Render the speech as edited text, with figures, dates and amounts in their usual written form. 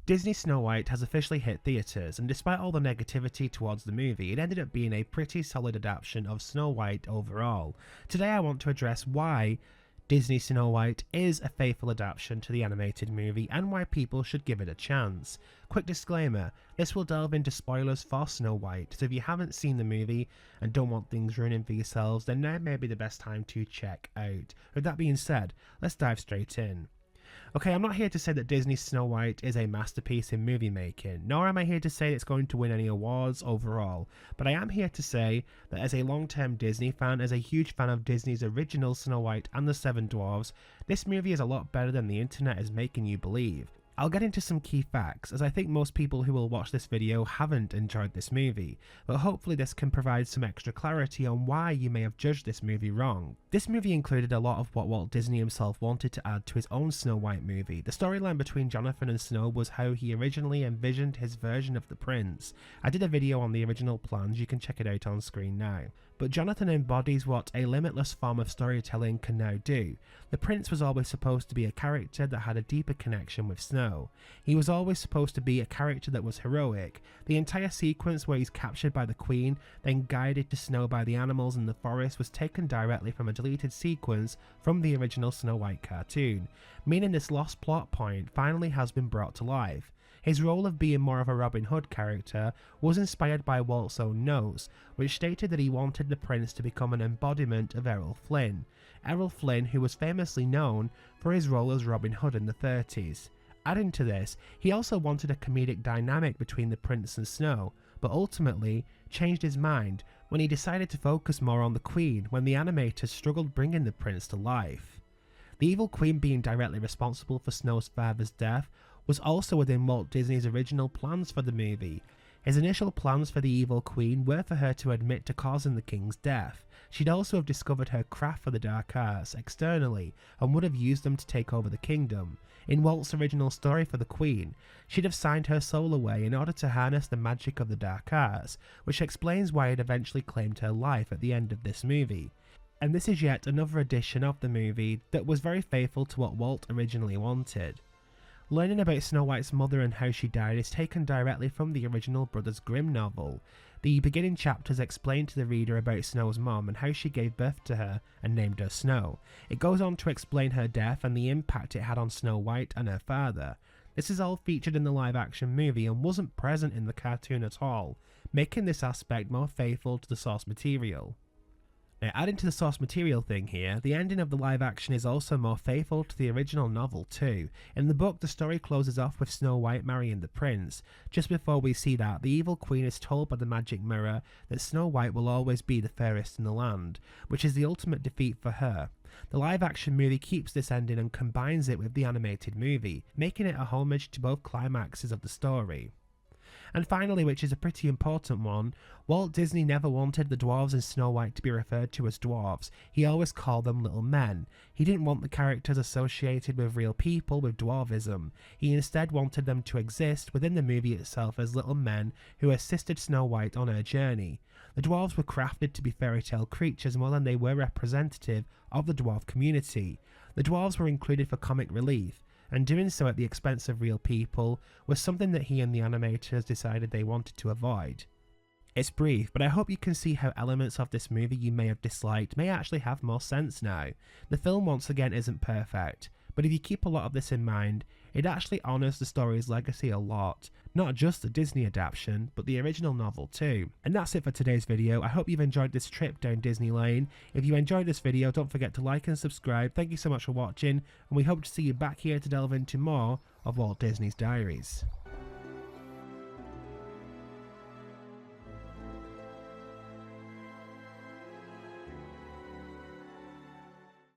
Disney's Snow White has officially hit theatres, and despite all the negativity towards the movie, it ended up being a pretty solid adaptation of Snow White overall. Today I want to address why Disney's Snow White is a faithful adaptation to the animated movie and why people should give it a chance. Quick disclaimer, this will delve into spoilers for Snow White, so if you haven't seen the movie and don't want things ruining for yourselves, then now may be the best time to check out. With that being said, let's dive straight in. Okay, I'm not here to say that Disney's Snow White is a masterpiece in movie making, nor am I here to say it's going to win any awards overall, but I am here to say that as a long-term Disney fan, as a huge fan of Disney's original Snow White and the Seven Dwarfs, this movie is a lot better than the internet is making you believe. I'll get into some key facts, as I think most people who will watch this video haven't enjoyed this movie, but hopefully this can provide some extra clarity on why you may have judged this movie wrong. This movie included a lot of what Walt Disney himself wanted to add to his own Snow White movie. The storyline between Jonathan and Snow was how he originally envisioned his version of the prince. I did a video on the original plans, you can check it out on screen now. But Jonathan embodies what a limitless form of storytelling can now do. The prince was always supposed to be a character that had a deeper connection with Snow. He was always supposed to be a character that was heroic. The entire sequence where he's captured by the Queen, then guided to Snow by the animals in the forest was taken directly from a deleted sequence from the original Snow White cartoon, meaning this lost plot point finally has been brought to life. His role of being more of a Robin Hood character was inspired by Walt's own notes, which stated that he wanted the prince to become an embodiment of Errol Flynn. Errol Flynn, who was famously known for his role as Robin Hood in the 30s. Adding to this, he also wanted a comedic dynamic between the prince and Snow, but ultimately changed his mind when he decided to focus more on the Queen when the animators struggled bringing the prince to life. The evil Queen being directly responsible for Snow's father's death was also within Walt Disney's original plans for the movie. His initial plans for the evil Queen were for her to admit to causing the king's death. She'd also have discovered her craft for the dark arts externally and would have used them to take over the kingdom. In Walt's original story for the Queen, she'd have signed her soul away in order to harness the magic of the dark arts, which explains why it eventually claimed her life at the end of this movie. And this is yet another edition of the movie that was very faithful to what Walt originally wanted. Learning about Snow White's mother and how she died is taken directly from the original Brothers Grimm novel. The beginning chapters explain to the reader about Snow's mom and how she gave birth to her and named her Snow. It goes on to explain her death and the impact it had on Snow White and her father. This is all featured in the live action movie and wasn't present in the cartoon at all, making this aspect more faithful to the source material. Now, adding to the source material thing here, the ending of the live action is also more faithful to the original novel too. In the book, the story closes off with Snow White marrying the prince. Just before we see that, the evil Queen is told by the magic mirror that Snow White will always be the fairest in the land, which is the ultimate defeat for her. The live action movie keeps this ending and combines it with the animated movie, making it a homage to both climaxes of the story. And finally, which is a pretty important one, Walt Disney never wanted the dwarves in Snow White to be referred to as dwarves. He always called them little men. He didn't want the characters associated with real people with dwarvism. He instead wanted them to exist within the movie itself as little men who assisted Snow White on her journey. The dwarves were crafted to be fairy tale creatures more than they were representative of the dwarf community. The dwarves were included for comic relief, and doing so at the expense of real people was something that he and the animators decided they wanted to avoid. It's brief, but I hope you can see how elements of this movie you may have disliked may actually have more sense now. The film once again isn't perfect, but if you keep a lot of this in mind, it actually honours the story's legacy a lot, not just the Disney adaptation, but the original novel too. And that's it for today's video. I hope you've enjoyed this trip down Disney Lane. If you enjoyed this video, don't forget to like and subscribe. Thank you so much for watching, and we hope to see you back here to delve into more of Walt Disney's Diaries.